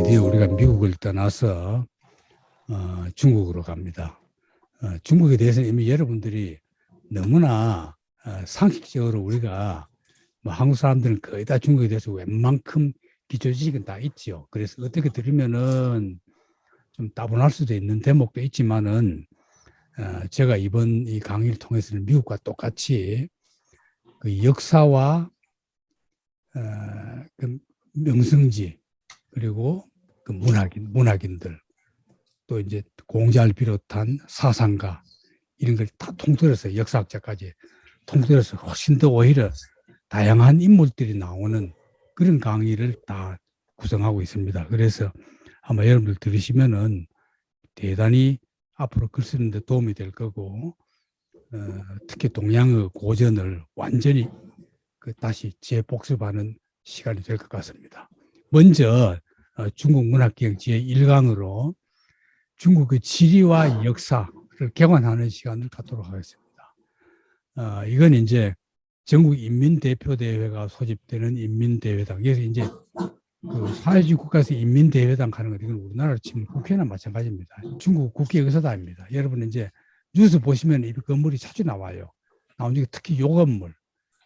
드디어 우리가 미국을 떠나서 중국으로 갑니다. 중국에 대해서는 이미 여러분들이 너무나 상식적으로 우리가 뭐 한국 사람들은 거의 다 중국에 대해서 웬만큼 기초지식은 다 있지요. 그래서 어떻게 들으면은 좀 따분할 수도 있는 대목도 있지만은 제가 이번 이 강의를 통해서는 미국과 똑같이 그 역사와 그 명성지 그리고 그 문학인들 또 이제 공자를 비롯한 사상가 이런 걸 다 통틀어서 역사학자까지 통틀어서 훨씬 더 오히려 다양한 인물들이 나오는 그런 강의를 다 구성하고 있습니다. 그래서 아마 여러분들 들으시면은 대단히 앞으로 글 쓰는 데 도움이 될 거고 특히 동양의 고전을 완전히 다시 재복습하는 시간이 될 것 같습니다. 먼저 중국 문학경 제1강으로 중국의 지리와 역사를 개관하는 시간을 갖도록 하겠습니다. 이건 이제 전국 인민대표대회가 소집되는 인민대회당. 그래서 이제 그 사회주의 국가에서 인민대회당 가는 건 이건 우리나라로 치면 국회나 마찬가지입니다. 중국 국회의사당입니다. 여러분 이제 뉴스 보시면 이 건물이 자주 나와요. 나온 중에 특히 요 건물.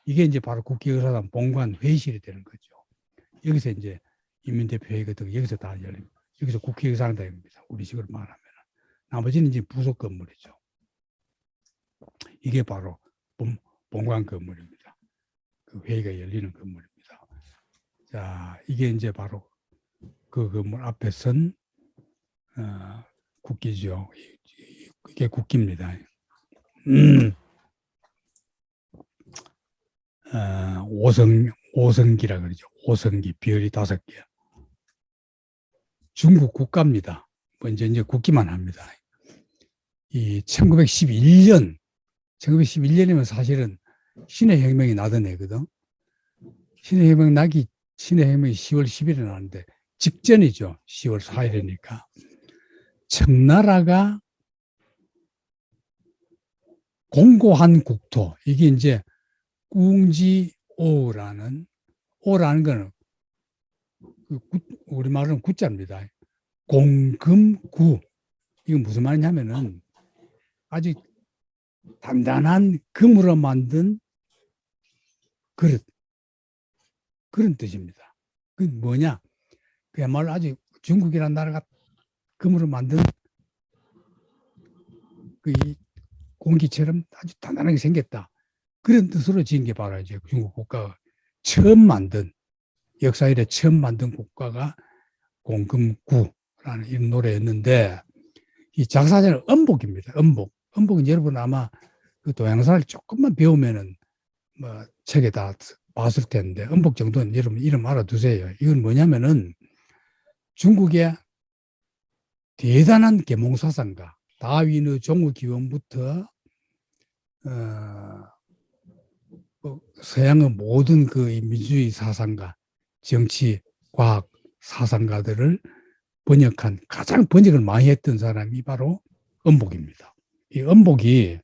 이게 이제 바로 국회의사당 본관 회의실이 되는 거죠. 여기서 이제 인민대표회의거든 여기서 다 열립니다. 여기서 국회의사당입니다. 우리식으로 말하면. 나머지는 이제 부속 건물이죠. 이게 바로 본관 건물입니다. 그 회의가 열리는 건물입니다. 자, 이게 이제 바로 그 건물 앞에 선 국기죠. 이게 국기입니다. 오성기라 그러죠. 오성기, 별이 5개. 중국 국가입니다. 먼저 이제 국기만 합니다. 이 1911년이면 사실은 신해혁명이 나던 해거든. 신해혁명이 10월 10일에 나는데 직전이죠. 10월 4일이니까. 청나라가 공고한 국토, 이게 이제 꿍지오라는, 오라는 거는 우리말로는 구자입니다. 공금구. 이건 무슨 말이냐면은 아주 단단한 금으로 만든 그릇. 그런 뜻입니다. 그 뭐냐? 그야말로 아주 중국이라는 나라가 금으로 만든 그 공기처럼 아주 단단하게 생겼다. 그런 뜻으로 지은 게 바로 이제 중국 국가가 처음 만든, 역사 이래 처음 만든 국가가 공금구라는 이런 노래였는데, 이 작사자는 엄복입니다. 엄복. 엄복은 여러분 아마 그 동양사를 조금만 배우면은 뭐 책에 다 봤을 텐데, 엄복 정도는 여러분 이름 알아두세요. 이건 뭐냐면은 중국의 대단한 계몽사상가, 다윈의 종의기원부터 서양의 모든 그 민주주의 사상가, 정치, 과학 사상가들을 번역한, 가장 번역을 많이 했던 사람이 바로 엄복입니다. 이 엄복이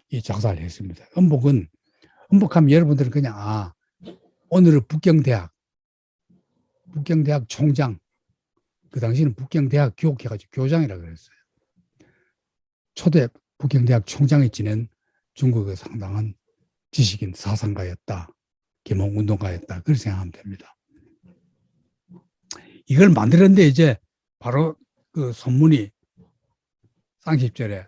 이 작사를 했습니다. 엄복하면 여러분들은 그냥 오늘은 북경대학 총장, 그 당시는 북경대학 교육해가지고 교장이라고 그랬어요. 초대 북경대학 총장이 지낸 중국의 상당한 지식인 사상가였다. 계몽운동가였다. 그렇게 생각하면 됩니다. 이걸 만들었는데 이제 바로 그 선문이 쌍십절에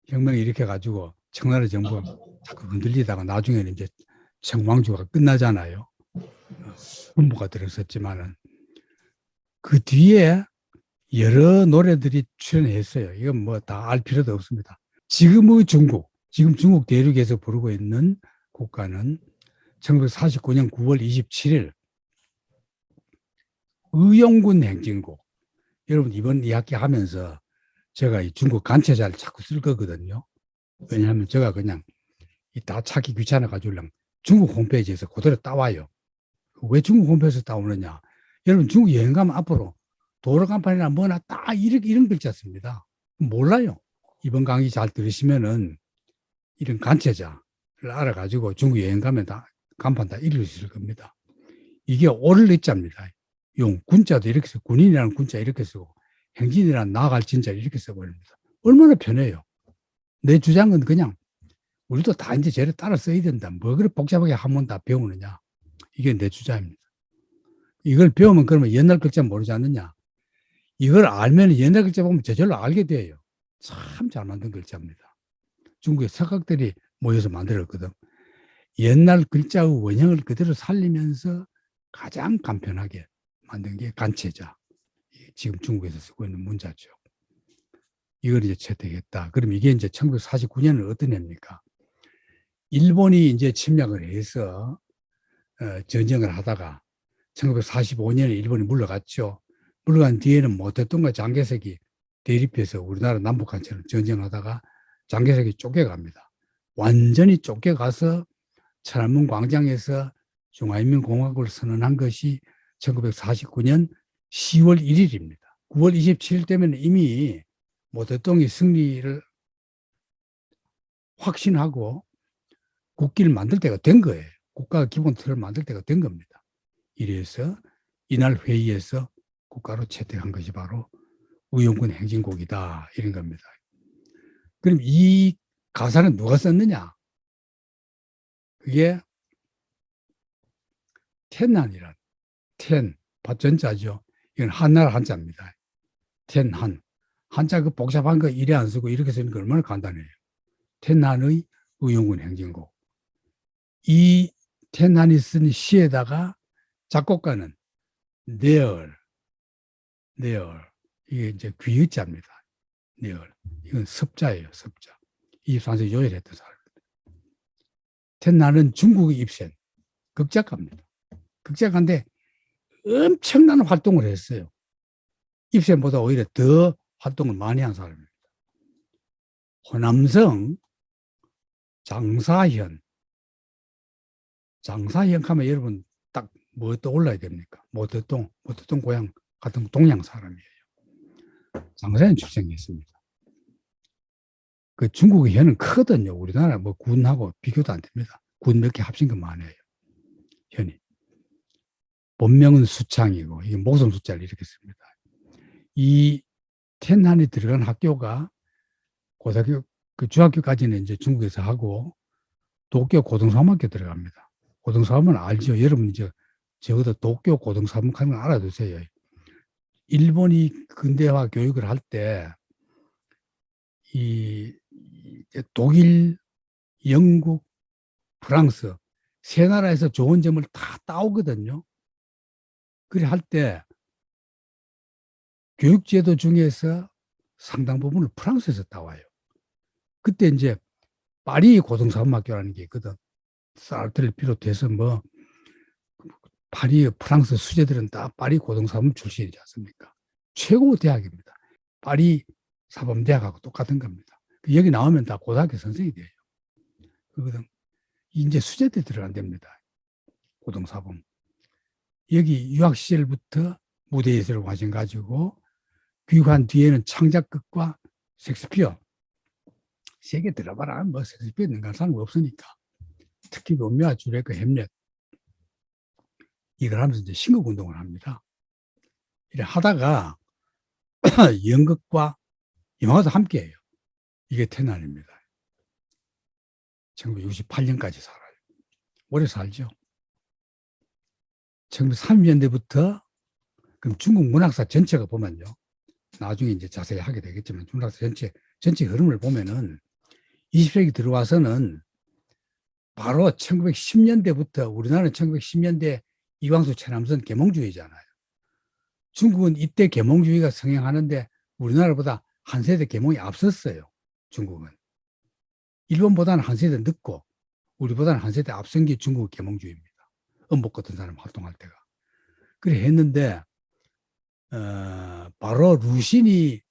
혁명을 일으켜가지고 청나라 정부가 자꾸 흔들리다가 나중에는 이제 청왕조가 끝나잖아요. 군부가 들었었지만은 그 뒤에 여러 노래들이 출연했어요. 이건 뭐 다 알 필요도 없습니다. 지금 중국 대륙에서 부르고 있는 국가는 1949년 9월 27일 의용군 행진곡. 여러분 이번 이야기 하면서 제가 이 중국 간체자를 자꾸 쓸 거거든요. 왜냐하면 제가 그냥 다 찾기 귀찮아가지고 중국 홈페이지에서 그대로 따와요. 왜 중국 홈페이지에서 따오느냐. 여러분 중국 여행 가면 앞으로 도로간판이나 뭐나 다 이런 글자 씁니다. 몰라요. 이번 강의 잘 들으시면은 이런 간체자를 알아가지고 중국 여행 가면 다 간판 다 읽을 수 있을 겁니다. 이게 오를 의자입니다. 군자도 이렇게 쓰고 군인이라는 군자 이렇게 쓰고 행진이라는 나아갈 진자 이렇게 써버립니다. 얼마나 편해요. 내 주장은 그냥 우리도 다 이제 쟤를 따라 써야 된다. 뭐 그렇게 복잡하게 한번 다 배우느냐. 이게 내 주장입니다. 이걸 배우면 그러면 옛날 글자 모르지 않느냐. 이걸 알면 옛날 글자 보면 저절로 알게 돼요. 참 잘 만든 글자입니다. 중국의 석학들이 모여서 만들었거든. 옛날 글자의 원형을 그대로 살리면서 가장 간편하게 만든 게 간체자. 지금 중국에서 쓰고 있는 문자죠. 이걸 이제 채택했다. 그럼 이게 이제 1949년은 어떤 해입니까? 일본이 이제 침략을 해서 전쟁을 하다가 1945년에 일본이 물러갔죠. 물러간 뒤에는 모택동과 장개석이 대립해서 우리나라 남북한처럼 전쟁하다가 장개석이 쫓겨갑니다. 완전히 쫓겨가서 천안문 광장에서 중화인민공화국을 선언한 것이 1949년 10월 1일입니다. 9월 27일 때면 이미 모택동이 승리를 확신하고 국기를 만들 때가 된 거예요. 국가 기본 틀을 만들 때가 된 겁니다. 이래서 이날 회의에서 국가로 채택한 것이 바로 의용군 행진곡이다 이런 겁니다. 그럼 이 가사는 누가 썼느냐? 그게 텐한이란 전자죠. 이건 한나라 한자입니다. 텐한. 한자 그 복잡한 거 이래 안 쓰고 이렇게 쓰는 거 얼마나 간단해요. 텐한의 의용군 행진곡. 이 텐한이 쓴 시에다가 작곡가는 네얼. 이게 이제 귀의자입니다. 네얼. 이건 섭자예요, 섭자. 23세 요절했던 사람입니다. 텐한은 중국의 입센 극작가입니다. 극작가인데 엄청난 활동을 했어요. 입센보다 오히려 더 활동을 많이 한 사람입니다. 호남성 장사현 하면 여러분 딱 뭐 떠올라야 됩니까? 모택동 고향 같은 동양 사람이에요. 장사현 출생했습니다. 그 중국의 현은 크거든요. 우리나라 뭐 군하고 비교도 안 됩니다. 군 몇 개 합친 것만 해요. 현이. 본명은 수창이고 이게 목성 숫자를 이렇게 씁니다. 이 텐한이 들어간 학교가 고등학교, 그 중학교까지는 이제 중국에서 하고 도쿄 고등사범학교 들어갑니다. 고등사범은 알죠. 여러분 이제 적어도 도쿄 고등사범 하는 거 알아두세요. 일본이 근대화 교육을 할 때 이 독일, 영국, 프랑스 세 나라에서 좋은 점을 다 따오거든요. 그래 할 때 교육제도 중에서 상당 부분을 프랑스에서 따와요. 그때 이제 파리 고등사범학교라는 게 있거든. 사르트를 비롯해서 뭐 파리 프랑스 수재들은 다 파리 고등사범 출신이지 않습니까? 최고 대학입니다. 파리 사범대학하고 똑같은 겁니다. 여기 나오면 다 고등학교 선생이 돼요. 그거든. 이제 수재들이 들어간답니다. 고등사범. 여기 유학 시절부터 무대 예술을 관심 가지고 귀국한 뒤에는 창작극과 셰익스피어 세계 들어봐라. 뭐 셰익스피어 능가할 사람 없으니까. 특히 로미오와 줄리엣과 햄릿 이걸 하면서 이제 신곡 운동을 합니다. 이래 하다가 연극과 영화도 함께해요. 이게 텐한입니다. 1968년까지 살아요. 오래 살죠. 1930년대부터 그럼 중국 문학사 전체가 보면요. 나중에 이제 자세히 하게 되겠지만 문학사 전체 흐름을 보면은 20세기 들어와서는 바로 1910년대부터 우리나라는 1910년대 이광수 최남선 계몽주의잖아요. 중국은 이때 계몽주의가 성행하는데 우리나라보다 한 세대 계몽이 앞섰어요. 중국은. 일본보다는 한 세대 늦고 우리보다는 한 세대 앞선 게 중국 계몽주의입니다. 엄복 같은 사람 활동할 때가. 그래 했는데 바로 루신이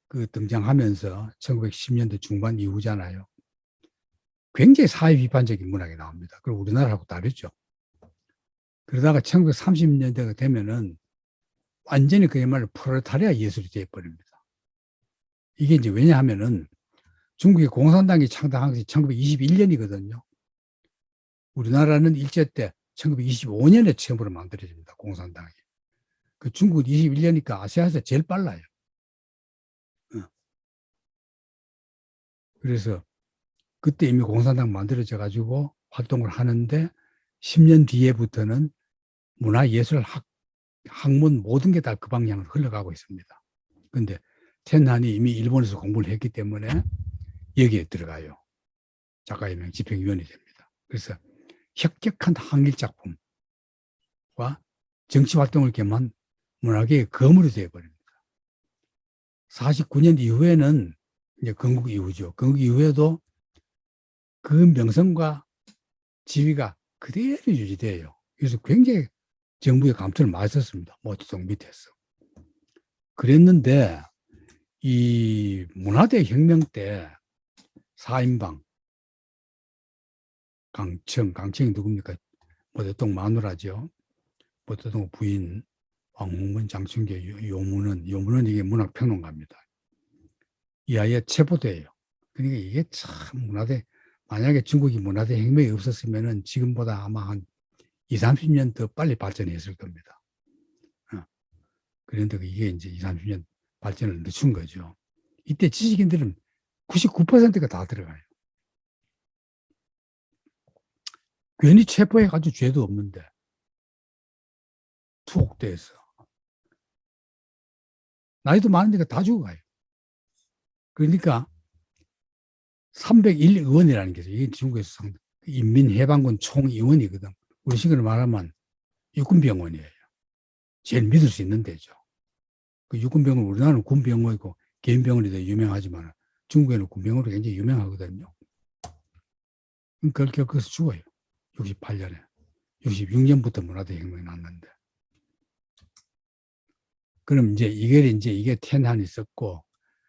그 등장하면서 1910년대 중반 이후잖아요. 굉장히 사회 비판적인 문학이 나옵니다. 그리고 우리나라하고 다르죠. 그러다가 1930년대가 되면은 완전히 그야말로 프롤레타리아 예술이 되어버립니다. 이게 이제 왜냐하면은 중국의 공산당이 창당한 것이 1921년이거든요. 우리나라는 일제 때 1925년에 처음으로 만들어집니다. 공산당이. 그 중국 21년이니까 아시아에서 제일 빨라요. 그래서 그때 이미 공산당 만들어져 가지고 활동을 하는데 10년 뒤에부터는 문화예술학 학문 모든 게 다 그 방향으로 흘러가고 있습니다. 그런데 텐한이 이미 일본에서 공부를 했기 때문에 여기에 들어가요. 작가회명 집행위원이 됩니다. 그래서 혁혁한 항일 작품과 정치 활동을 겸한 문학의 거물이 되어버립니다. 49년 이후에는 이제 건국 이후죠. 건국 이후에도 그 명성과 지위가 그대로 유지돼요. 그래서 굉장히 정부의 감투를 많이 썼습니다. 모택동 밑에서. 그랬는데 이 문화대 혁명 때 4인방 강청이 누굽니까? 모택동 마누라죠. 모택동 부인 왕홍문, 장충계, 요문은 이게 문학평론가입니다. 이 아이의 체포돼요. 그러니까 이게 참 문화대, 만약에 중국이 문화대 혁명이 없었으면은 지금보다 아마 한 20, 30년 더 빨리 발전했을 겁니다. 그런데 이게 이제 20, 30년 발전을 늦춘 거죠. 이때 지식인들은 99%가 다 들어가요. 괜히 체포해가지고 죄도 없는데 투옥돼서 나이도 많으니까 다 죽어가요. 그러니까 301 의원이라는 게 있어요. 이게 중국에서 인민해방군 총의원이거든. 우리 식으로 말하면 육군병원이에요. 제일 믿을 수 있는 데죠. 그 육군병원, 우리나라는 군병원이고 개인병원이 더 유명하지만 중국에는 군병원으로 굉장히 유명하거든요. 그걸 겪어서 죽어요. 68년에. 66년부터 문화대 혁명이 났는데. 그럼 이게 텐한이 썼고,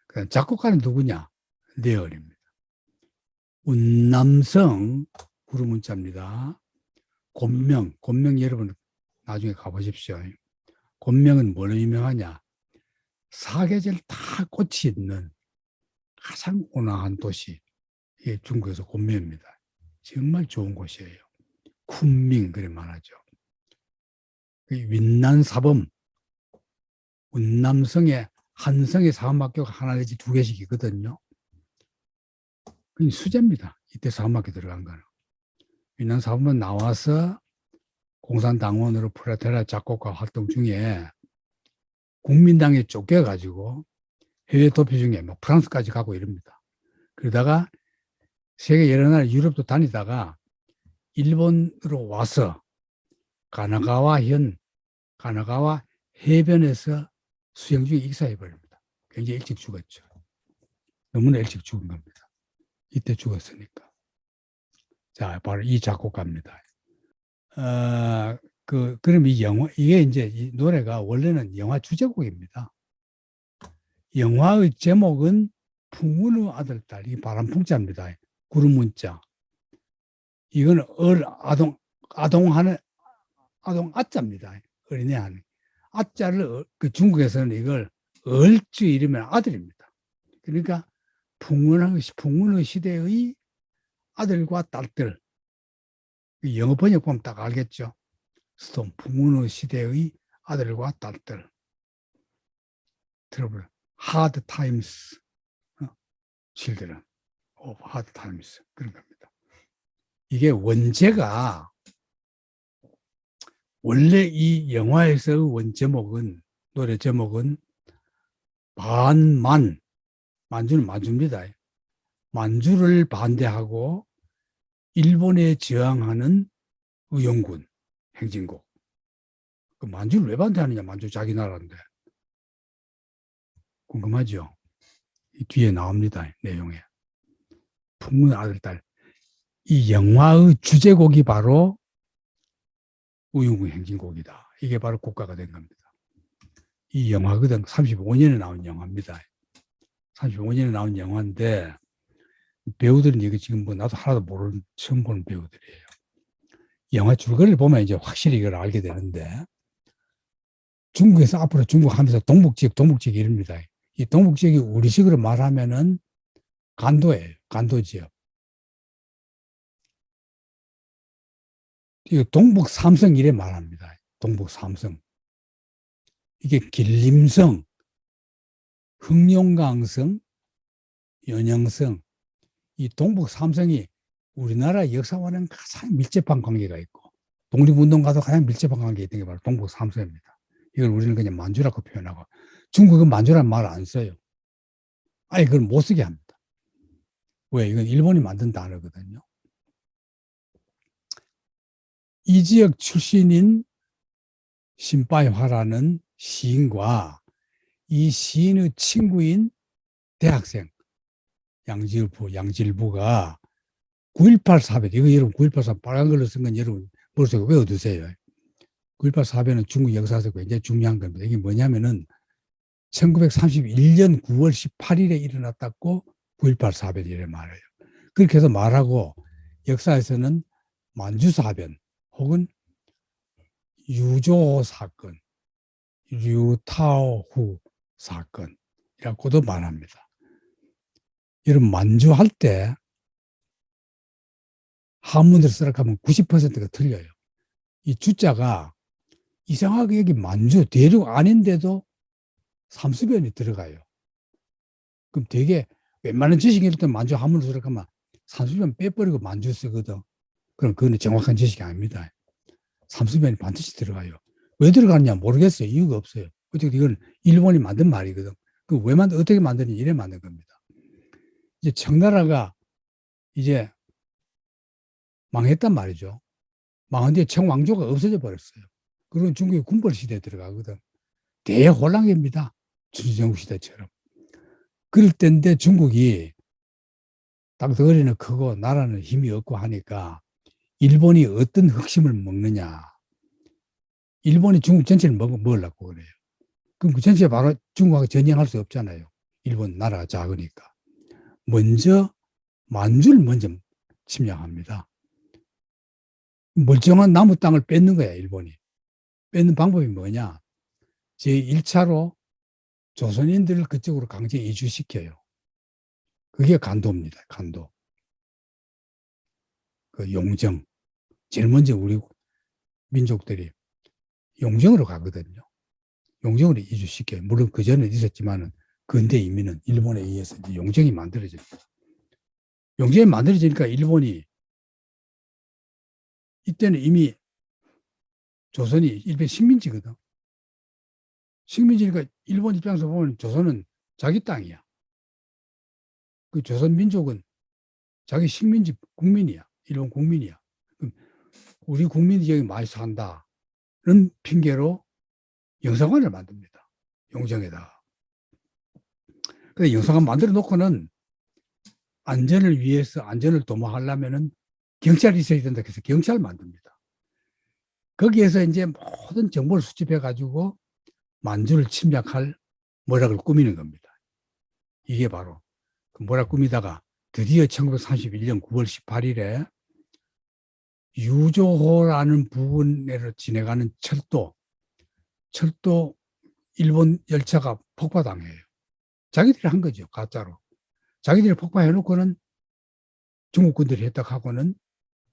그다음 작곡가는 누구냐? 레얼입니다. 운남성 구루문자입니다. 곤명 여러분 나중에 가보십시오. 곤명은 뭐로 유명하냐? 사계절 다 꽃이 있는 가장 온화한 도시. 이게 중국에서 곤명입니다. 정말 좋은 곳이에요. 쿤밍 그래 말하죠. 윈난사범, 운남성에 한 성의 사관학교가 하나 내지 두 개씩 있거든요. 그게 수제입니다. 이때 사관학교 들어간 거는. 윈난사범은 나와서 공산당원으로 프라테라 작곡가 활동 중에 국민당에 쫓겨가지고 해외 도피 중에 막 프랑스까지 가고 이럽니다. 그러다가 세계 여러 나라 유럽도 다니다가 일본으로 와서 가나가와 해변에서 수영 중에 익사해버립니다. 굉장히 일찍 죽었죠. 너무나 일찍 죽은 겁니다. 이때 죽었으니까. 자, 바로 이 작곡가입니다. 그럼 이게 이제 이 노래가 원래는 영화 주제곡입니다. 영화의 제목은 풍운의 아들, 딸, 이 바람풍자입니다. 구름문자. 이거는 아동 아자입니다. 어린애 하는. 아자를 그 중국에서는 이걸 얼주 이르면 아들입니다. 그러니까 풍운의 시대의 아들과 딸들. 영어 번역 보면 딱 알겠죠. 스톰, 풍운의 시대의 아들과 딸들. 트러블, hard times, children of hard times. 그런 겁니다. 이게 원제가 원래 이 영화에서의 원제목은 노래 제목은 만주는 만주입니다. 만주를 반대하고 일본에 저항하는 의용군 행진곡. 그 만주를 왜 반대하느냐? 만주 자기 나라인데. 궁금하죠? 이 뒤에 나옵니다. 내용에. 풍문 아들 딸. 이 영화의 주제곡이 바로 의용군 행진곡이다. 이게 바로 국가가 된 겁니다. 이 영화거든. 35년에 나온 영화입니다. 35년에 나온 영화인데 배우들은 이게 지금 뭐 나도 하나도 모르는 처음 보는 배우들이에요. 영화 줄거리를 보면 이제 확실히 이걸 알게 되는데 중국에서 앞으로 중국 하면서 동북지역 이릅니다. 이 동북지역이 우리식으로 말하면은 간도예요. 간도지역. 이거 동북 삼성 이래 말합니다. 동북 삼성. 이게 길림성, 흑룡강성, 연영성, 이 동북 삼성이 우리나라 역사와는 가장 밀접한 관계가 있고 독립운동가도 가장 밀접한 관계가 있던 게 바로 동북 삼성입니다. 이걸 우리는 그냥 만주라고 표현하고 중국은 만주라는 말을 안 써요. 아예 그걸 못 쓰게 합니다. 왜? 이건 일본이 만든 단어거든요. 이 지역 출신인 신바이화라는 시인과 이 시인의 친구인 대학생 양질부가 9.18 사변, 이거 여러분 9.18 사변 빨간 걸로 쓴 건 여러분 머릿속에 외워두세요. 9.18 사변은 중국 역사에서 굉장히 중요한 겁니다. 이게 뭐냐면은 1931년 9월 18일에 일어났다고 9.18 사변이래 말해요. 그렇게 해서 말하고 역사에서는 만주사변 혹은 유조 사건, 류타오후 사건이라고도 말합니다. 여러분 만주할 때 한문으로 쓰라하면 90%가 틀려요. 이 주자가 이상하게 여기 만주 대륙 아닌데도 삼수변이 들어가요. 그럼 되게 웬만한 지식이 일단 만주 한문으로 쓰라하면 삼수변 빼버리고 만주 쓰거든. 그럼 그건 정확한 지식이 아닙니다. 삼수변이 반드시 들어가요. 왜 들어가느냐 모르겠어요. 이유가 없어요. 어쨌든 이건 일본이 만든 말이거든. 그 왜 어떻게 만드는지 이래 만든 겁니다. 이제 청나라가 이제 망했단 말이죠. 망한 뒤에 청왕조가 없어져 버렸어요. 그런 중국의 군벌 시대에 들어가거든. 대혼란입니다. 주정국 시대처럼. 그럴 때인데 중국이 땅덩어리는 크고 나라는 힘이 없고 하니까 일본이 어떤 흑심을 먹느냐. 일본이 중국 전체를 먹으려고 그래요. 그럼 그 전체 바로 중국하고 전쟁할 수 없잖아요. 일본 나라가 작으니까. 먼저 만주를 먼저 침략합니다. 멀쩡한 나무 땅을 뺏는 거야, 일본이. 뺏는 방법이 뭐냐? 제1차로 조선인들을 그쪽으로 강제 이주시켜요. 그게 간도입니다, 간도. 그 용정. 제일 먼저 우리 민족들이 용정으로 가거든요. 용정으로 이주시켜요. 물론 그 전에 있었지만은 근대 이민은 일본에 의해서 이제 용정이 만들어집니다. 용정이 만들어지니까 일본이 이때는 이미 조선이 일본 식민지거든. 식민지니까 일본 입장에서 보면 조선은 자기 땅이야. 그 조선 민족은 자기 식민지 국민이야. 일본 국민이야. 그럼 우리 국민이 여기 많이 산다는 핑계로 영사관을 만듭니다. 용정에다가. 근데 영사관 만들어 놓고는 안전을 위해서 안전을 도모하려면은 경찰이 있어야 된다 해서 경찰을 만듭니다. 거기에서 이제 모든 정보를 수집해 가지고 만주를 침략할 모략을 꾸미는 겁니다. 이게 바로 그 모략 꾸미다가 드디어 1931년 9월 18일에 유조호라는 부근으로 지나가는 철도 일본 열차가 폭파당해요. 자기들이 한 거죠, 가짜로. 자기들이 폭파해 놓고는 중국 군들이 했다하고는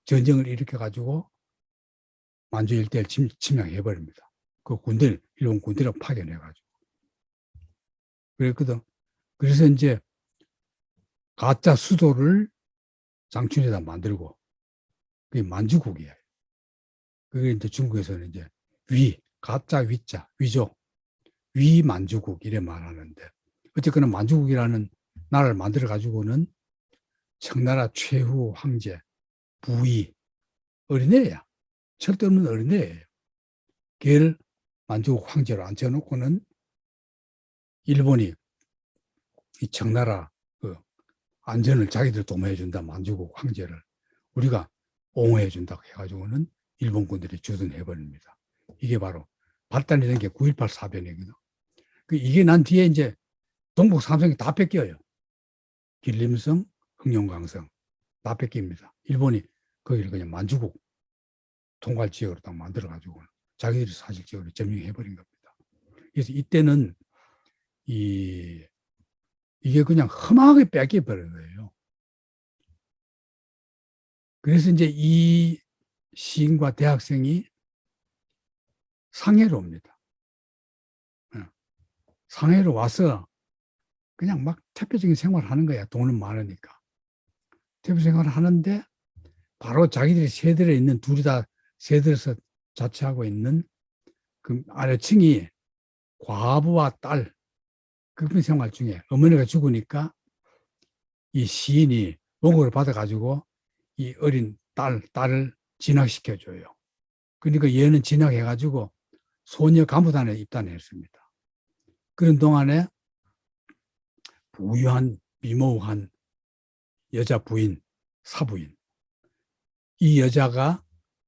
전쟁을 일으켜가지고 만주 일대를 침략해 버립니다. 그 군대를, 일본 군대를 파견해가지고. 그랬거든. 그래서 이제 가짜 수도를 장춘에다 만들고, 그게 만주국이에요. 그게 이제 중국에서는 이제 가짜 위자, 위조, 위만주국, 이래 말하는데, 어쨌거나 만주국이라는 나라를 만들어가지고는 청나라 최후 황제, 부위, 어린애야. 절대 없는 어린애예요. 걔를 만주국 황제로 앉혀놓고는 일본이 이 청나라 그 안전을 자기들 도모해준다, 만주국 황제를. 우리가 옹호해준다 해가지고는 일본 군들이 주둔해버립니다. 이게 바로 발단이 된 게 9.18 사변이거든. 이게 난 뒤에 이제 동북 삼성이 다 뺏겨요. 길림성, 흑룡강성 다 뺏깁니다. 일본이 거기를 그냥 만주국 통괄 지역으로 딱 만들어가지고 자기들이 사실적으로 점령해버린 겁니다. 그래서 이때는 이게 그냥 험하게 뺏겨버린 거예요. 그래서 이제 이 시인과 대학생이 상해로 옵니다. 상해로 와서 그냥 막 대표적인 생활을 하는 거야. 돈은 많으니까. 대표 생활을 하는데 바로 자기들이 세들에 있는 둘이 다 세들에서 자취하고 있는 그 아래층이 과부와 딸 그런 생활 중에 어머니가 죽으니까 이 시인이 원고를 받아가지고 이 어린 딸을 진학시켜줘요. 그러니까 얘는 진학해가지고 소녀 간부단에 입단했습니다. 그런 동안에 부유한 미모한 여자 부인, 사부인. 이 여자가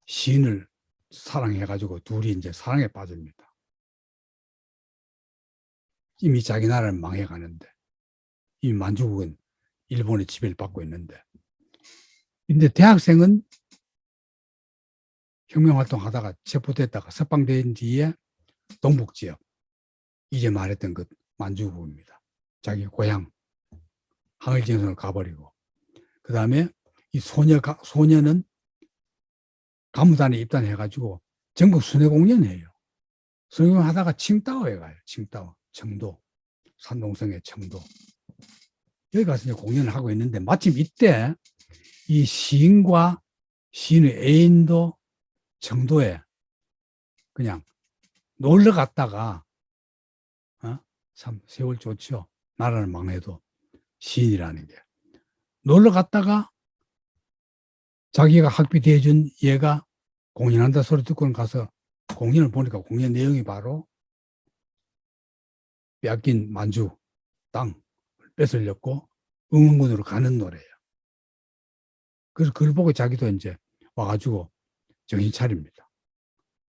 시인을 사랑해가지고 둘이 이제 사랑에 빠집니다. 이미 자기 나라는 망해가는데, 이 만주국은 일본의 지배를 받고 있는데. 근데 대학생은 혁명활동 하다가 체포됐다가 석방된 뒤에 동북지역, 이제 말했던 그 만주국입니다. 자기 고향, 항일전선을 가버리고. 그 다음에 이 소녀는 가무단에 입단해가지고 전국 순회공연해요. 순회공연 하다가 칭다오에 가요. 칭다오, 청도, 산동성의 청도. 여기 가서 이제 공연을 하고 있는데 마침 이때 이 시인과 시인의 애인도 청도에 그냥 놀러 갔다가 참 세월 좋죠. 나라를 망해도 시인이라는 게. 놀러 갔다가 자기가 학비대 해준 얘가 공연한다 소리 듣고는 가서 공연을 보니까 공연 내용이 바로 빼앗긴 만주 땅 뺏으려고 응원군으로 가는 노래예요. 그래서 그걸 보고 자기도 이제 와가지고 정신 차립니다.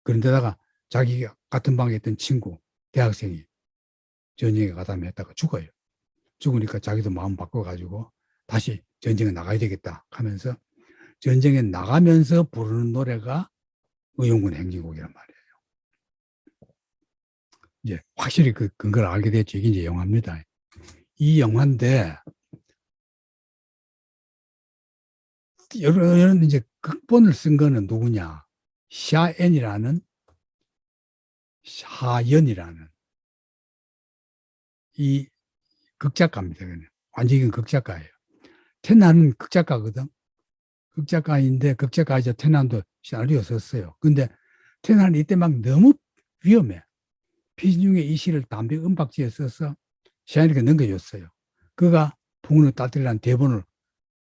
그런데다가 자기가 같은 방에 있던 친구, 대학생이 전쟁에 가담했다가 죽어요. 죽으니까 자기도 마음 바꿔가지고 다시 전쟁에 나가야 되겠다 하면서 전쟁에 나가면서 부르는 노래가 의용군 행진곡이란 말이에요. 이제 확실히 그 근거를 알게 됐죠. 이게 이제 영화입니다. 이 영화인데 이런 이제 극본을 쓴 거는 누구냐? 샤연이라는 이 극작가입니다. 완전히 극작가예요. 테난은 극작가거든. 극작가인데 극작가이자 테난도 시나리오 썼어요. 근데 테난은 이때 막 너무 위험해. 피신중에 이 시를 담배 은박지에 써서 샤연이가 넘겨줬어요. 그가 풍운을 따뜻한 대본을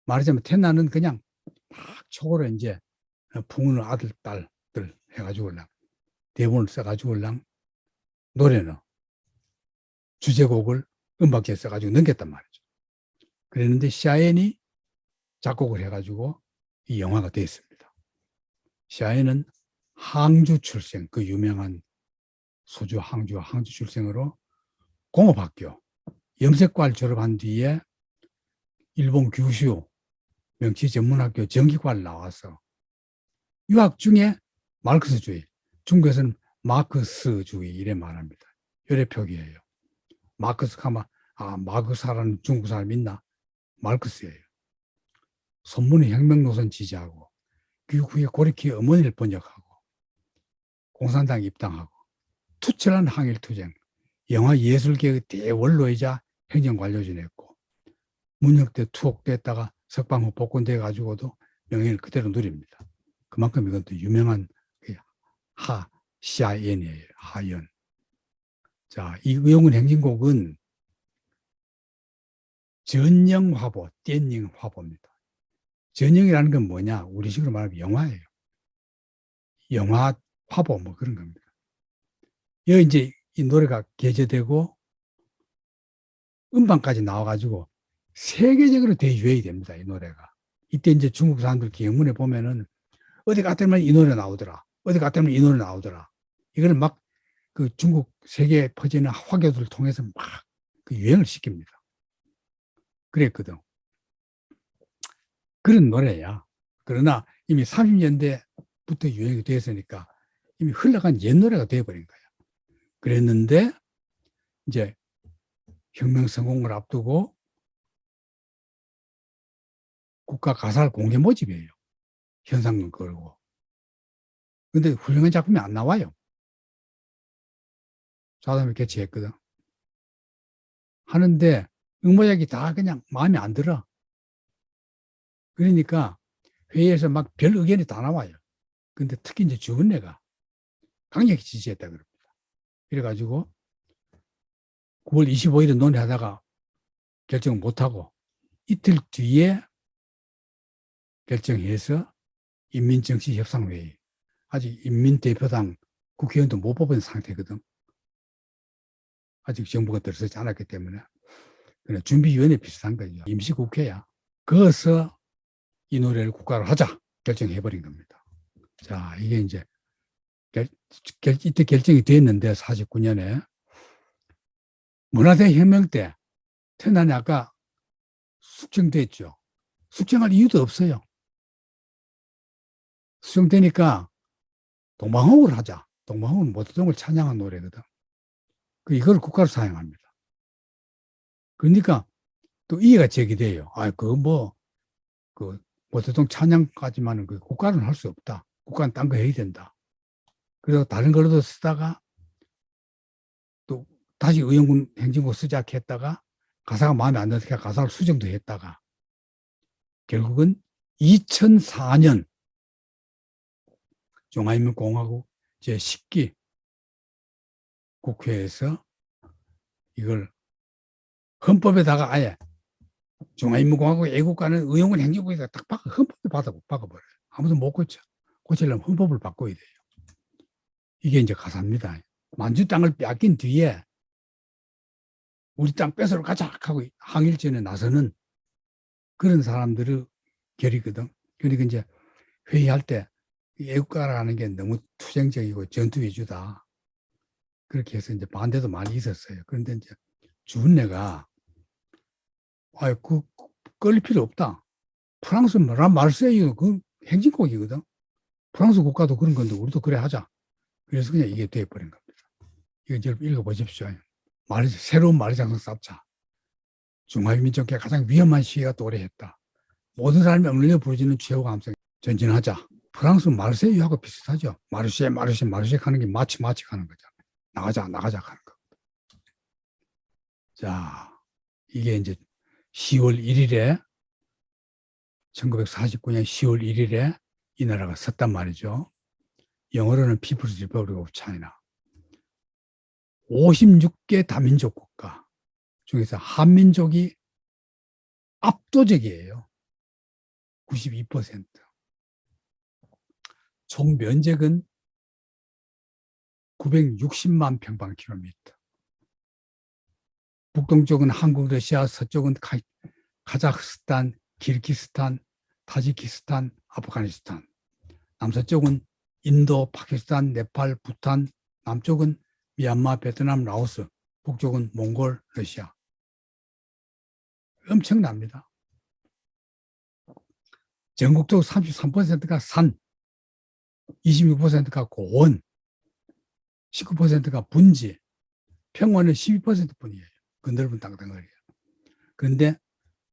말하자면 테난은 그냥 막 초고로 이제 풍운을 아들, 딸들 해가지고 대본을 써가지고 노래는 주제곡을 음악지에 써가지고 넘겼단 말이죠. 그랬는데 샤엔이 작곡을 해가지고 이 영화가 됐습니다. 샤엔은 항주 출생, 그 유명한 소주 항주 출생으로 공업학교, 염색과를 졸업한 뒤에 일본 규슈 명치전문학교 전기과를 나와서 유학 중에 마르크스주의, 중국에서는 마크스주의 이래 말합니다. 요래 표기예요. 마크스 하면 마크스라는 중국 사람 있나? 마르크스예요. 선문의 혁명 노선 지지하고 교육 후에 고리키의 어머니를 번역하고 공산당 입당하고 투철한 항일투쟁, 영화예술계의 대원로이자 행정관료 지냈고 문혁대 투옥됐다가 석방 후 복권돼 가지고도 명예를 그대로 누립니다. 그만큼 이건 또 유명한 하샤연이에요. 하연. 자, 이 의용군 행진곡은 전영화보, 띠엔닝화보입니다. 전영이라는 건 뭐냐? 우리식으로 말하면 영화예요. 영화 화보 뭐 그런 겁니다. 여기 이제 이 노래가 게재되고 음반까지 나와가지고 세계적으로 대유행이 됩니다. 이 노래가. 이때 이제 중국 사람들 기영문에 보면은 어디 갔더니 이 노래 나오더라. 어디 갔더니 이 노래 나오더라. 이걸 막 그 중국 세계에 퍼지는 화교들을 통해서 막 그 유행을 시킵니다. 그랬거든. 그런 노래야. 그러나 이미 30년대부터 유행이 됐으니까 이미 흘러간 옛 노래가 되어버린 거야. 그랬는데 이제 혁명 성공을 앞두고 국가 가사를 공개 모집이에요. 현상금 걸고. 근데 훌륭한 작품이 안 나와요. 자담을 개최했거든. 하는데 응모작이 다 그냥 마음에 안 들어. 그러니까 회의에서 막 별 의견이 다 나와요. 근데 특히 이제 주은내가 강력히 지지했다 그럽니다. 그래가지고 9월 25일에 논의하다가 결정을 못하고 이틀 뒤에 결정해서 인민정치협상회의, 아직 인민대표당 국회의원도 못 뽑은 상태거든. 아직 정부가 들어서지 않았기 때문에. 그냥 준비위원회 비슷한 거죠. 임시국회야. 거기서 이 노래를 국가로 하자 결정해버린 겁니다. 자, 이게 이제 이때 결정이 됐는데 49년에 문화대혁명 때 태난이 아까 숙청됐죠. 숙청할 이유도 없어요. 숙청되니까 동방호를 하자. 동방호는 모태동을 찬양한 노래거든. 이걸 국가로 사용합니다. 그러니까 또 이해가 제기돼요. 모태동 찬양까지만은 국가는 할 수 없다. 국가는 딴 거 해야 된다. 그래서 다른 걸로도 쓰다가 또 다시 의용군 행진곡 쓰자 했다가 가사가 마음에 안 드니까 가사를 수정도 했다가 결국은 2004년 중화인민공화국 제10기 국회에서 이걸 헌법에다가 아예 중화인민공화국 애국가는 의용군 행진곡에다 딱 헌법에 박아버려요. 아무도 못 고쳐. 고치려면 헌법을 바꿔야 돼요. 이게 이제 가사입니다. 만주 땅을 빼앗긴 뒤에 우리 땅 뺏으러 가자 하고 항일전에 나서는 그런 사람들의 결이거든. 그러니까 이제 회의할 때 애국가라는 게 너무 투쟁적이고 전투 위주다. 그렇게 해서 이제 반대도 많이 있었어요. 그런데 이제 주은래가 끌릴 필요 없다. 프랑스 마르세유 그 행진곡이거든. 프랑스 국가도 그런 건데 우리도 그래 하자. 그래서 그냥 이게 돼버린 겁니다. 이거 좀 읽어보십시오. 새로운 마리장성 쌓자. 중화민족계 가장 위험한 시기가 도래했다. 모든 사람이 억눌려 부르짖는 최후 감성 전진하자. 프랑스 마르세유하고 비슷하죠. 마르쉐 하는 게 마치 하는 거죠. 나가자 하는 거. 자, 이게 이제 10월 1일에 1949년 10월 1일에 이 나라가 섰단 말이죠. 영어로는 People's Republic of China. 56개 다민족 국가 중에서 한민족이 압도적이에요. 92%. 총 면적은 960만 평방킬로미터. 북동쪽은 한국, 러시아, 서쪽은 카자흐스탄, 키르기스탄, 타지키스탄, 아프가니스탄. 남서쪽은 인도, 파키스탄, 네팔, 부탄. 남쪽은 미얀마, 베트남, 라오스. 북쪽은 몽골, 러시아. 엄청납니다. 전국적 33%가 산, 26%가 고원, 19%가 분지, 평원은 12%뿐이에요. 그 넓은 땅덩어리예요. 그런데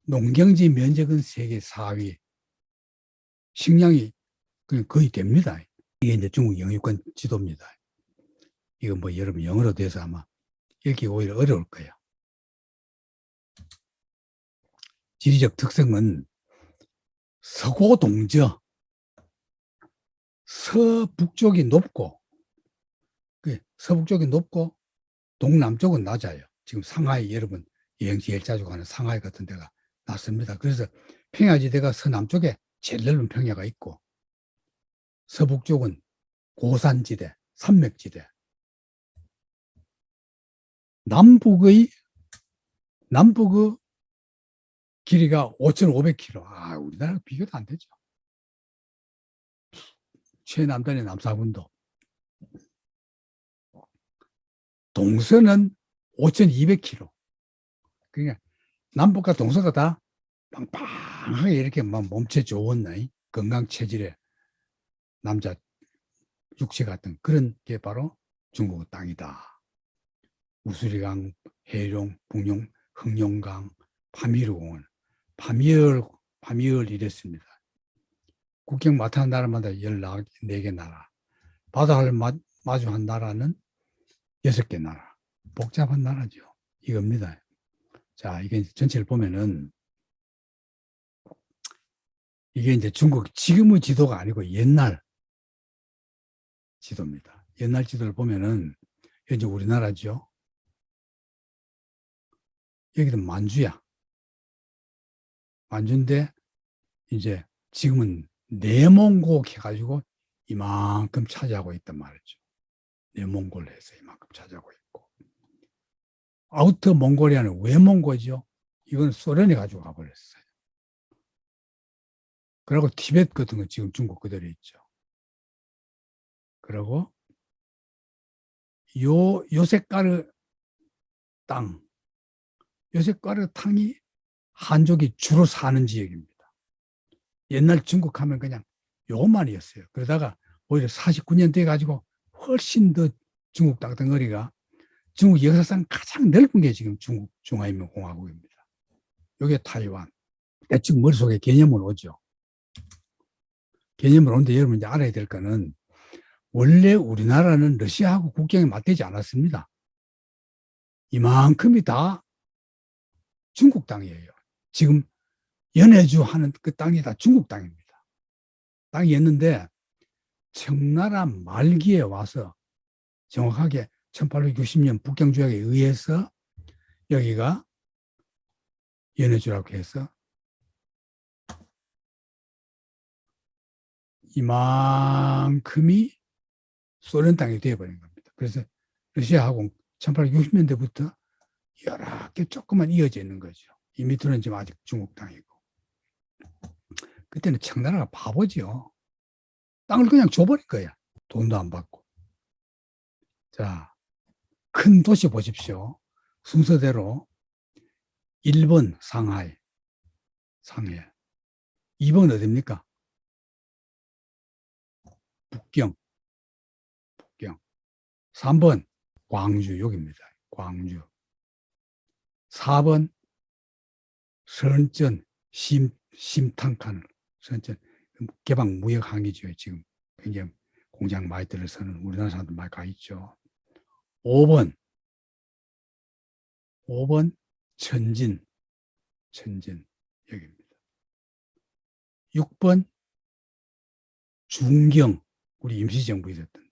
농경지 면적은 세계 4위. 식량이 거의 됩니다. 이게 이제 중국 영유권 지도입니다. 이거 뭐 여러분 영어로 돼서 아마 읽기 오히려 어려울 거예요. 지리적 특성은 서고동저, 서북쪽이 높고 동남쪽은 낮아요. 지금 상하이 여러분 여행지 제일 자주 가는 상하이 같은 데가 낮습니다. 그래서 평야지대가 서남쪽에 제일 넓은 평야가 있고 서북쪽은 고산지대, 산맥지대. 남북의 길이가 5,500km. 우리나라랑 비교도 안 되죠. 최남단의 남사군도. 동서는 5,200km. 그러니까 남북과 동서가 다 빵빵하게 이렇게 막 몸체 좋은 건강 체질의 남자 육체 같은 그런 게 바로 중국 땅이다. 우수리강, 해룡, 북룡, 흑룡강, 파미르공원, 파미얼 이랬습니다. 국경 마주한 나라마다 14개 나라. 바다를 마주한 나라는 6개 나라. 복잡한 나라죠. 이겁니다. 자, 이게 전체를 보면은 이게 이제 중국 지금의 지도가 아니고 옛날 지도입니다. 옛날 지도를 보면은 이제 우리나라죠. 여기는 만주야. 만주인데 이제 지금은 내몽고 해가지고 이만큼 차지하고 있단 말이죠. 내몽골 해서 이만큼 차지하고 있고. 아우터 몽골리아는 외몽고죠. 이건 소련이 가지고 가버렸어요. 그리고 티베트 같은 건 지금 중국 그대로 있죠. 그리고 요새까르 땅, 요새까르 땅이 한족이 주로 사는 지역입니다. 옛날 중국 하면 그냥 요것만이었어요. 그러다가 오히려 49년 돼 가지고 훨씬 더 중국 땅덩어리가 중국 역사상 가장 넓은 게 지금 중국 중화인민공화국입니다. 이게 타이완. 대충 머릿속에 개념은 오죠. 개념을 오는데 여러분 이제 알아야 될 거는 원래 우리나라는 러시아하고 국경이 맞대지 않았습니다. 이만큼이 다 중국 땅이에요. 지금 연해주 하는 그 땅이 다 중국 땅입니다. 땅이었는데 청나라 말기에 와서 정확하게 1860년 북경조약에 의해서 여기가 연해주라고 해서 이만큼이 소련 땅이 되어버린 겁니다. 그래서 러시아하고 1860년대부터 여러 개 조금만 이어져 있는 거죠. 이 밑으로는 지금 아직 중국 땅이고. 그때는 청나라가 바보죠. 땅을 그냥 줘버린 거야. 돈도 안 받고. 자, 큰 도시 보십시오. 순서대로 1번 상하이, 상해. 2번 어디입니까? 북경. 3번 광주, 여기입니다. 광주. 4번 선전, 심탄칸, 선전. 개방 무역 항이죠. 지금 굉장히 공장 많이 들어서는 우리나라 사람들 많이 가 있죠. 5번 천진, 여기입니다. 6번 중경, 우리 임시정부 있었던데.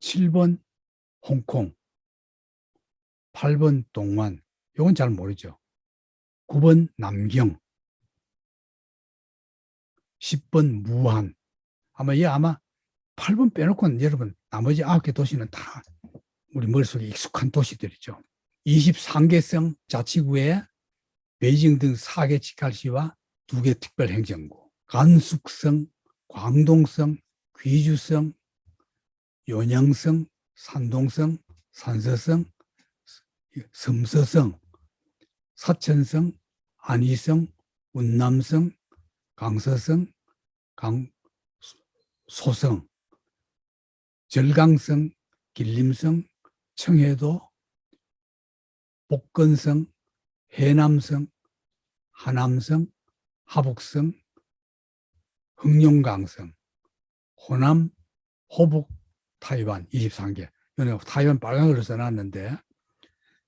7번 홍콩, 8번 동완, 이건 잘 모르죠. 9번 남경, 10번 무한. 아마 8번 빼놓고는 여러분 나머지 9개 도시는 다 우리 머릿속에 익숙한 도시들이죠. 23개성 자치구에 베이징 등 4개 직할시와 2개 특별행정구, 간숙성, 광동성, 귀주성, 연양성, 산동성, 산서성, 섬서성, 사천성, 안희성, 운남성, 강서성, 소성, 절강성, 길림성, 청해도, 복건성, 해남성, 하남성, 하북성, 흑룡강성, 호남, 호북, 타이완 23개. 타이완 빨간으로 써놨는데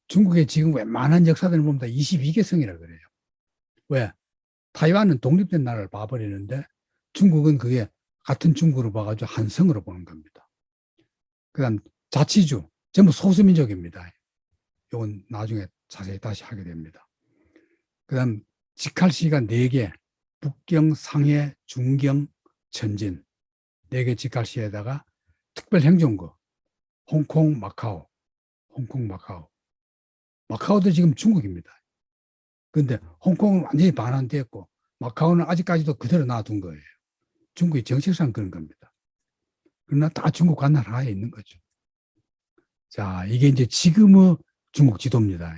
중국의 지금 웬만한 역사들을 보면 다 22개 성이라고 그래요. 왜? 타이완은 독립된 나라를 봐버리는데 중국은 그게 같은 중국으로 봐가지고 한 성으로 보는 겁니다. 그 다음 자치주, 전부 소수민족입니다. 이건 나중에 자세히 다시 하게 됩니다. 그 다음 직할시가 4개, 북경, 상해, 중경, 천진 4개 직할시에다가 특별행정구, 홍콩, 마카오. 마카오도 지금 중국입니다. 그런데 홍콩은 완전히 반환됐고 마카오는 아직까지도 그대로 놔둔 거예요. 중국이 정책상 그런 겁니다. 그러나 다 중국 관할 하에 있는 거죠. 자, 이게 이제 지금의 중국 지도입니다.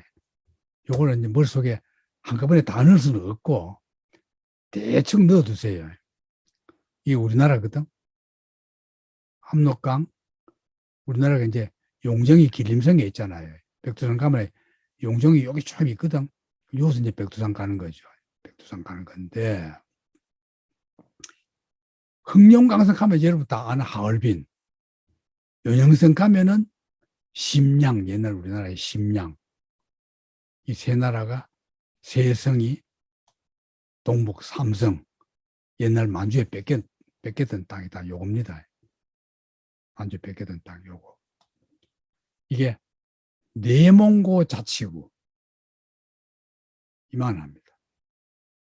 요거는 이제 머릿속에 한꺼번에 다 넣을 수는 없고 대충 넣어두세요. 이게 우리나라거든. 압록강, 우리나라가 이제 용정이 길림성에 있잖아요. 백두산 가면 용정이 여기 좀 있거든. 여기서 이제 백두산 가는 거죠. 백두산 가는 건데 흑룡강성 가면 여러분 다 아는 하얼빈, 연영성 가면은 심양, 옛날 우리나라의 심양, 이 세 나라가 세 성이 동북 삼성, 옛날 만주에 뺏겼던 땅이다. 요겁니다. 만주에 뺏겼던 땅 요거. 이게 내몽고 자치구 이만합니다.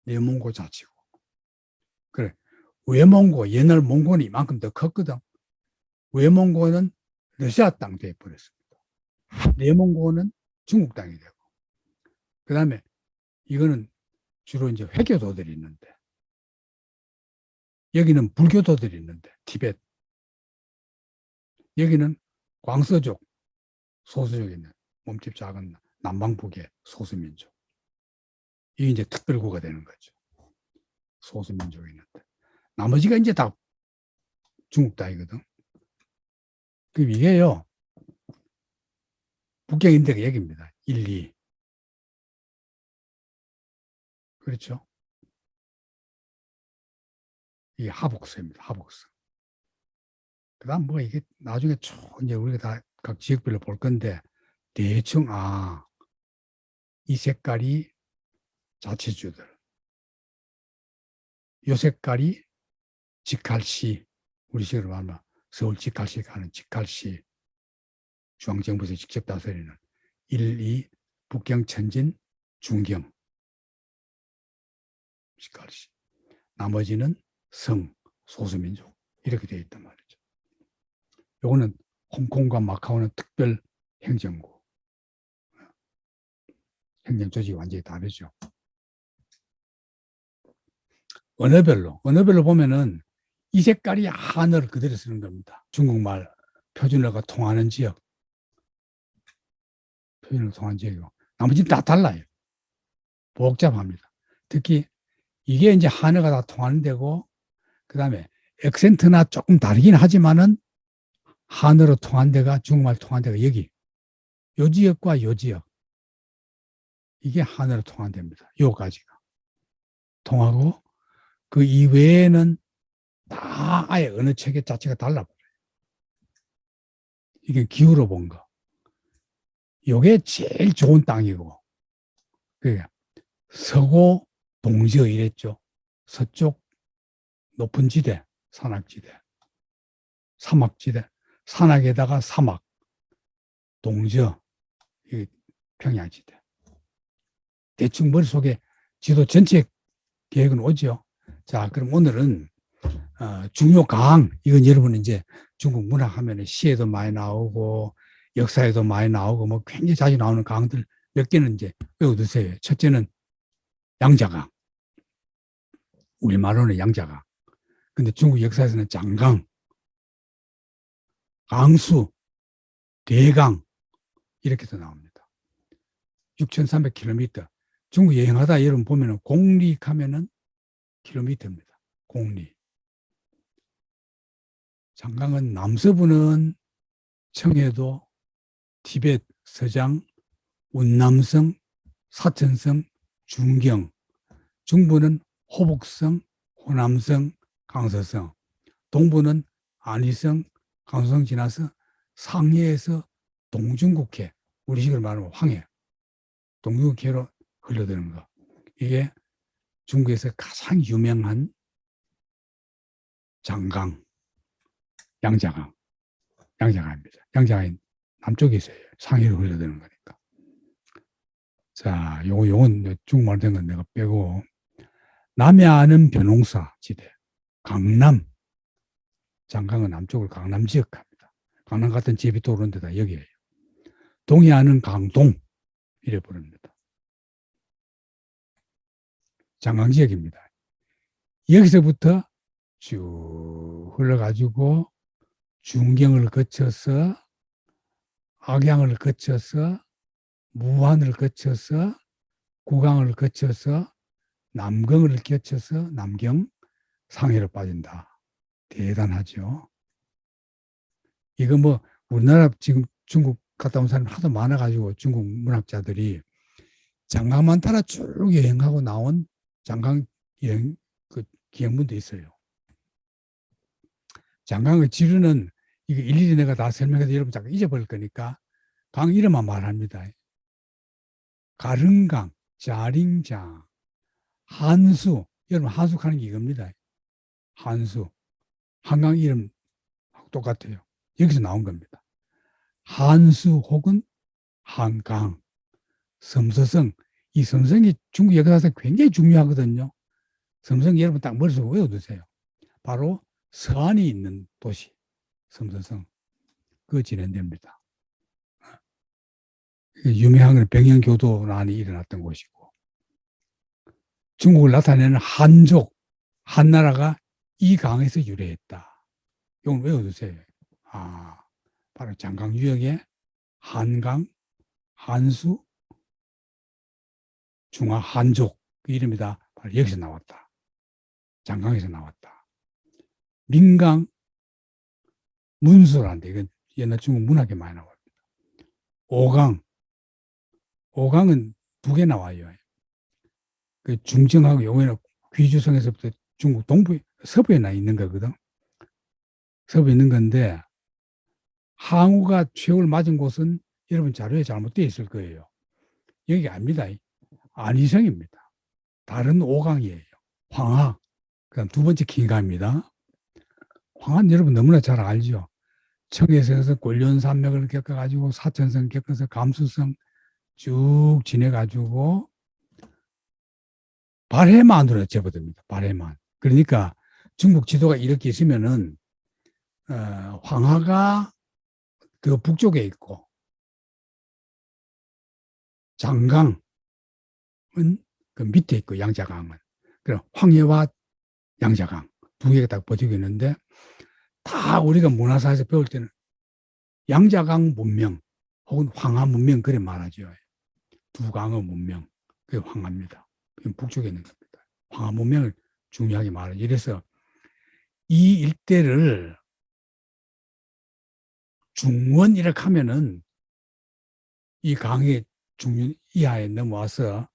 내몽고 자치구. 그래. 외몽고, 옛날 몽고는 이만큼 더 컸거든. 외몽고는 러시아 땅 돼버렸습니다. 내몽고는 중국 땅이 되고. 그 다음에 이거는 주로 이제 회교도들이 있는데, 여기는 불교도들이 있는데, 티벳. 여기는 광서족, 소수족이 있는, 몸집 작은 남방북의 소수민족. 이게 이제 특별구가 되는 거죠. 소수민족이 있는데. 나머지가 이제 다 중국 땅이거든. 그럼 이게요, 북경인대가 여기입니다. 1, 2. 그렇죠? 이게 하복서입니다. 하복서. 그 다음 뭐 이게 나중에 쭉 이제 우리가 다 각 지역별로 볼 건데, 대충, 이 색깔이 자치주들. 요 색깔이 직할시. 우리 식으로 말하면 서울 직할시 가는 직할시. 중앙정부에서 직접 다스리는 1, 2, 북경, 천진, 중경. 직할시. 나머지는 성, 소수민족. 이렇게 되어 있단 말이죠. 요거는 홍콩과 마카오는 특별 행정구. 행정조직이 완전히 다르죠. 언어별로 보면은 이 색깔이 한어를 그대로 쓰는 겁니다. 중국말 표준어가 통하는 지역. 표준어가 통하는 지역이고. 나머지는 다 달라요. 복잡합니다. 특히 이게 이제 한어가 다 통하는 데고, 그 다음에 액센트나 조금 다르긴 하지만은 한어로 통한 데가, 중국말 통한 데가 여기. 요 지역과 요 지역. 이게 한어로 통한 데입니다. 요까지가. 통하고, 그 이외에는 다 아예 어느 체계 자체가 달라버려요. 이게 기후로 본 거. 요게 제일 좋은 땅이고, 그게 서고 동지어 이랬죠. 서쪽 높은 지대, 산악지대, 사막지대, 산악에다가 사막, 동지어, 평야지대. 대충 머릿속에 지도 전체 계획은 오죠. 자, 그럼 오늘은 중요 강, 이건 여러분 이제 중국 문학 하면 시에도 많이 나오고 역사에도 많이 나오고 뭐 굉장히 자주 나오는 강들 몇 개는 이제 외워두세요. 첫째는 양자강. 우리말로는 양자강. 근데 중국 역사에서는 장강, 강수, 대강 이렇게도 나옵니다. 6,300km. 중국 여행하다 여러분 보면은 공리 가면은 킬로미터입니다. 공리. 장강은 남서부는 청해도, 티벳, 서장, 운남성, 사천성, 중경. 중부는 호북성, 호남성, 강서성. 동부는 안희성, 강서성 지나서 상해에서 동중국해, 우리식으로 말하면 황해, 동중국해로 흘러드는 거. 이게 중국에서 가장 유명한 장강, 양자강입니다. 양자강이 남쪽에 있어요. 상해로 흘러드는 거니까. 자, 요건 중국말 된 건 내가 빼고, 남해안은 벼농사 지대, 강남, 장강은 남쪽을 강남 지역 합니다. 강남 같은 집이 도는 데다 여기에요. 동해안은 강동, 이래 부릅니다. 장강 지역입니다. 여기서부터 쭉 흘러가지고 중경을 거쳐서 악양을 거쳐서 무안을 거쳐서 구강을 거쳐서 남경을 거쳐서 남경, 상해로 빠진다. 대단하죠. 이거 뭐 우리나라 지금 중국 갔다 온 사람이 하도 많아가지고 중국 문학자들이 장강만 따라 쭉 여행하고 나온 장강 여행 그 기행문도 있어요. 장강의 지류는 이거 일일이 내가 다 설명해서 여러분 잠깐 잊어버릴 거니까 강 이름만 말합니다. 가릉강, 자링장, 한수. 여러분 한수하는 게 이겁니다. 한수. 한강 이름 똑같아요. 여기서 나온 겁니다. 한수 혹은 한강, 섬서성. 이 섬성이 중국 역사에서 굉장히 중요하거든요. 섬성 여러분 딱 머릿속에 외워두세요. 바로 서안이 있는 도시, 섬서성. 그 진행됩니다. 유명한 병영교도란이 일어났던 곳이고, 중국을 나타내는 한족, 한나라가 이 강에서 유래했다. 이건 외워두세요. 아, 바로 장강 유역의 한강, 한수, 중화 한족 그 이름이다. 바로 여기서 나왔다. 장강에서 나왔다. 민강, 문수란데 이건 옛날 중국 문학에 많이 나옵니다. 오강, 오강은 두 개 나와요. 그 중정하고 용해는 귀주성에서부터 중국 동부 서부에 나 있는 거거든. 서부에 있는 건데 항우가 최후를 맞은 곳은 여러분 자료에 잘못되어 있을 거예요. 여기 아닙니다. 안희성입니다. 다른 오강이에요. 황하. 그다음 두 번째 긴가입니다. 황하는 여러분 너무나 잘 알죠. 청에서 꼴륜산맥을 겪어가지고 사천성 겪어서 감수성 쭉 지내가지고 발해만으로 접어듭니다. 발해만. 그러니까 중국 지도가 이렇게 있으면은 황하가 그 북쪽에 있고 장강은 그 밑에 있고 양자강은. 그럼 황해와 양자강 두 개가 딱 버티고 있는데 다 우리가 문화사에서 배울 때는 양자강 문명 혹은 황하 문명 그래 말하죠. 두 강의 문명. 그게 황하입니다. 북쪽에 있는 겁니다. 황하 문명을 중요하게 말하죠. 이래서 이 일대를 중원이라고 하면은 이 강의 중원 이하에 넘어와서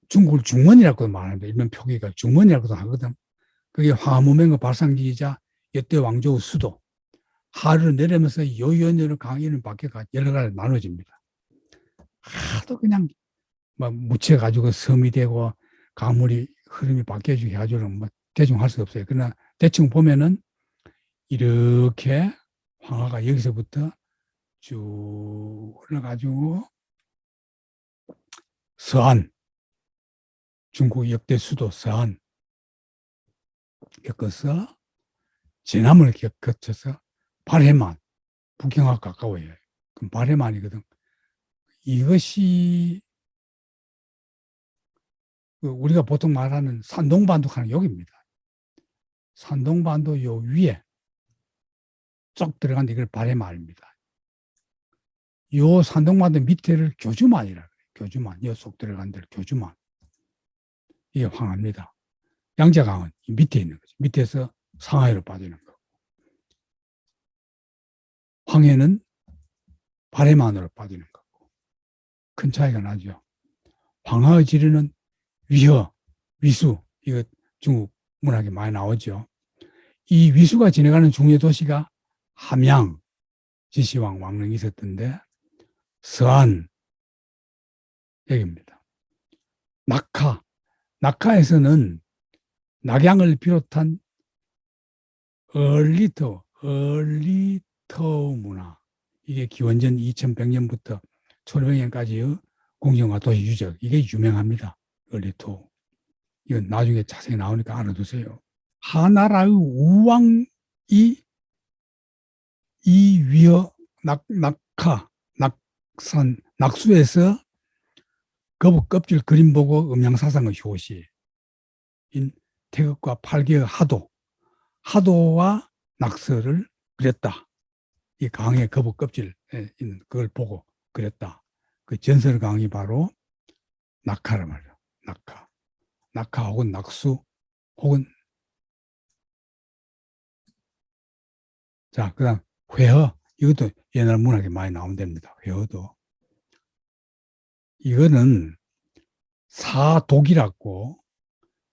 중국을 중원이라고 말합니다. 일면 표기가 중원이라고도 하거든. 그게 황하 문명의 발상지이자 역대 왕조의 수도. 하루를 내리면서 요연으로 강의는 바뀌어가 여러 가지 나눠집니다. 하도 그냥 막 묻혀가지고 섬이 되고 강물이 흐름이 바뀌어지게 해가지고 뭐 대충 할 수 없어요. 그러나 대충 보면은 이렇게 황하가 여기서부터 쭉 올라가지고 서안, 중국 역대 수도 서안 겪어서 제남을 거쳐서 발해만, 북경하고 가까워요. 그럼 발해만이거든. 이것이 우리가 보통 말하는 산동반도 하는 여기입니다. 산동반도 요 위에 쭉 들어간데 이걸 발해만입니다. 요 산동반도 밑에를 교주만이라 그래요. 교주만. 요 속 들어간 데를 교주만. 이게 황합니다. 양자강은 밑에 있는 거죠. 밑에서 상하이로 빠지는 거고. 황해는 발해만으로 빠지는 거고. 큰 차이가 나죠. 황하의 지리는 위허, 위수. 이거 중국 문학에 많이 나오죠. 이 위수가 지나가는 중요 도시가 함양, 지시왕 왕릉이 있었던데 서안 여기입니다. 낙하, 낙하에서는 낙양을 비롯한 얼리터 문화 이게 기원전 2100년부터 1500년까지의 공정화 도시 유적 이게 유명합니다. 얼리터 이건 나중에 자세히 나오니까 알아두세요. 하나라의 우왕이 이 위어 낙하 낙산 낙수에서 거북 껍질 그림 보고 음양사상의 효시인 태극과 팔개의 하도와 낙서를 그렸다. 이 강의 거북 껍질에 있는 그걸 보고 그렸다. 그 전설 강이 바로 낙하란 말이에요. 낙하 혹은 낙수 혹은 자 그다음 회허 이것도 옛날 문학에 많이 나온답니다. 회허도 이거는 사독이라고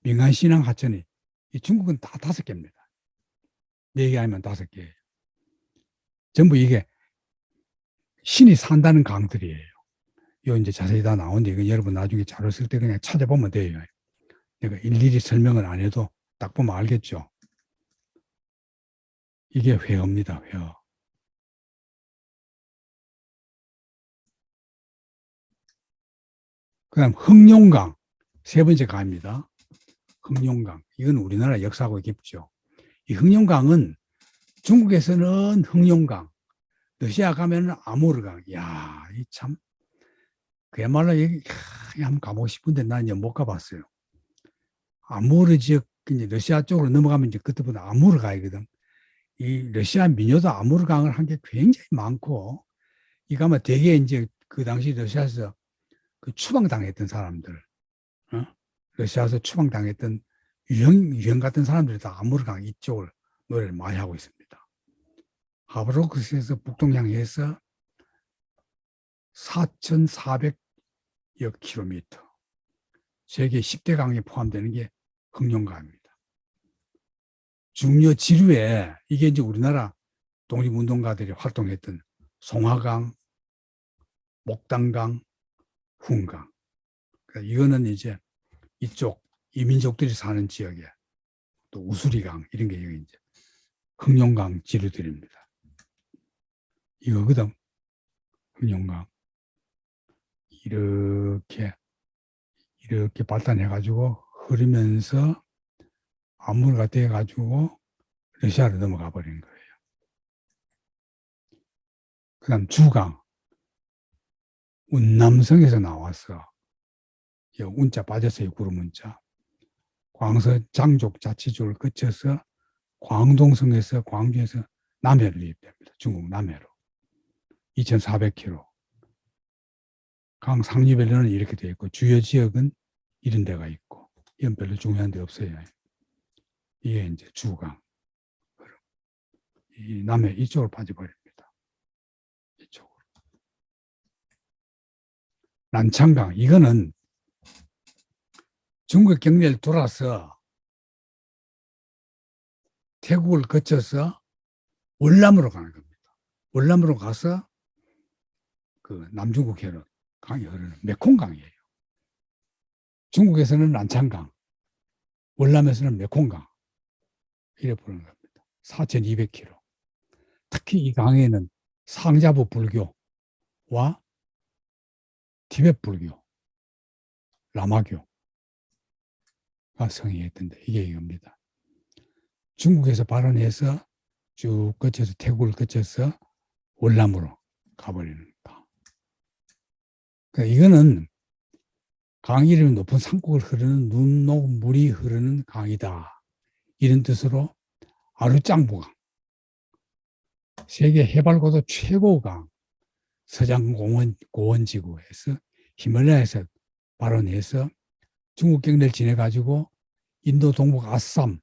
민간신앙 하천이 이 중국은 다 5개입니다. 4개 아니면 5개예요. 전부 이게 신이 산다는 강들이에요. 요 이제 자세히 다 나오는데 이거 여러분 나중에 자료 쓸 때 그냥 찾아보면 돼요. 내가 일일이 설명을 안 해도 딱 보면 알겠죠. 이게 회어입니다. 회어. 그다음 흥룡강 세 번째 강입니다. 흥룡강 이건 우리나라 역사하고 깊죠. 이 흥룡강은 중국에서는 흥룡강, 러시아 가면은 아모르강. 야, 이 참 그야말로 여기 한번 가보고 싶은데 난 이제 못 가봤어요. 아모르 지역 이제 러시아 쪽으로 넘어가면 이제 그때보다 아모르 강이거든. 이 러시아 민요도 아모르 강을 한 게 굉장히 많고 이거 아마 되게 이제 그 당시 러시아에서 그 추방당했던 사람들, 어? 러시아에서 추방당했던 유형 같은 사람들이 다 아모르 강 이쪽을 노래를 많이 하고 있습니다. 하브로크스에서 북동향해서 4,400여 킬로미터. 세계 10대 강에 포함되는 게 흥룡강입니다. 중요 지류에 이게 이제 우리나라 독립운동가들이 활동했던 송화강, 목단강, 훈강. 그러니까 이거는 이제 이쪽 이민족들이 사는 지역에 또 우수리강 이런 게 이제 흥룡강 지류들입니다. 이거거든. 흥룡강. 이렇게 발달해가지고 흐르면서 암물가 돼가지고 러시아로 넘어가 버린 거예요. 그 다음 주강. 운남성에서 나와서 운자 빠졌어요. 구름 운자. 광서 장족 자치주를 거쳐서 광동성에서 광주에서 남해로 유입됩니다. 중국 남해로. 2,400km. 강 상류별로는 이렇게 되어 있고 주요 지역은 이런 데가 있고 이건 별로 중요한 데 없어요. 이게 이제 주강. 이 남해 이쪽으로 빠져버립니다. 이쪽으로. 난창강. 이거는 중국 경계를 돌아서 태국을 거쳐서 월남으로 가는 겁니다. 월남으로 가서 그 남중국 해로 강이 흐르는 메콩강이에요. 중국에서는 난창강, 월남에서는 메콩강 이래 부르는 겁니다. 4,200km. 특히 이 강에는 상자부 불교와 티베트 불교, 라마교가 성행했던데 이게 이겁니다. 중국에서 발원해서 쭉 거쳐서 태국을 거쳐서 월남으로 가버리는 강. 그러니까 이거는 강 이름이 높은 산골을 흐르는 눈 녹은 물이 흐르는 강이다. 이런 뜻으로 아루짱부강, 세계 해발고도 최고 강, 서장고원지구에서 히말라야에서 발원해서 중국 경계를 지내가지고 인도 동북 아쌈,